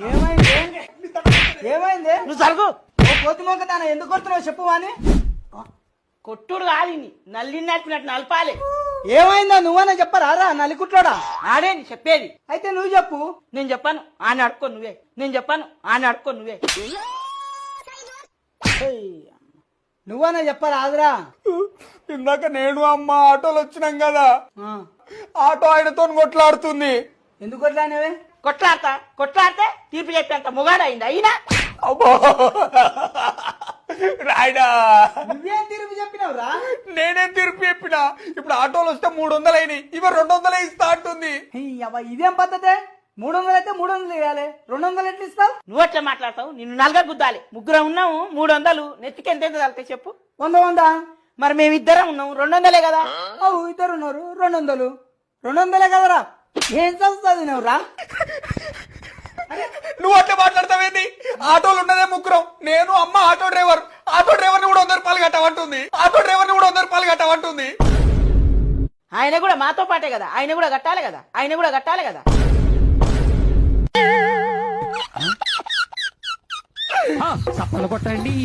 ఏమైంది ఏమైంది? నువ్వు సరుకు కోతి మొక్క దాన ఎందుకు కొడుతున్నావు చెప్పు అని. కొట్టుడు కాదు నల్లి నడిపినట్టు నలపాలి. ఏమైందో నువ్వన్నా చెప్పరారా నలికుట్లోడా? ఆడేంది చెప్పేది? అయితే నువ్వు చెప్పు. నేను చెప్పాను ఆయన అడుక్కో నువ్వే. నేను చెప్పాను ఆయన అడుక్కో నువ్వే. నువ్వన్నా చెప్పరాదురా. ఇందాక నేను అమ్మ ఆటోలు వచ్చినాం కదా, ఆటో ఆయనతో కొట్లాడుతుంది. ఎందుకు కొట్లానేవే? కొట్లాడితే తీర్పు చెప్పేంత మొగాడైంది అయినా. అబ్బో రాయడా, నువ్వేం తిరిగి చెప్పినావురా? నేనేం తీర్పు చెప్పినా? ఇప్పుడు ఆటోలు వస్తే 300 అయినాయి, ఇవి 200 ఇస్తా అంటుంది. ఇదేం పద్ధతే? 300 అయితే 300 ఇవ్వాలి, 200 ఎట్లా ఇస్తావు? నువ్వు ఎట్లా మాట్లాడతావు? నిన్ను నలుగురు గుద్దాలి. ముగ్గురం ఉన్నాము 300 నెత్తికి ఎంత తగ్గుతాయి చెప్పు. 100 మరి మేమిద్దరం ఉన్నాము 200 కదా. అవు ఇద్దరు ఉన్నారు 200 కదరా. ఏం చదువుతుంది నువ్వురా? నువ్వు అట్లా మాట్లాడతావేంటి? ఆటోలు ఉన్నదే ముగ్గురం, నేను అమ్మ ఆటో డ్రైవర్. ఆటో డ్రైవర్ ని కూడా 100 రూపాయలు కట్టమంటుంది. ఆటో డ్రైవర్ ని కూడా 100 రూపాయలు కట్టమంటుంది. ఆయన కూడా మాతో పాటే కదా, ఆయన కూడా కట్టాలి కదా. చప్పలు కొట్టండి.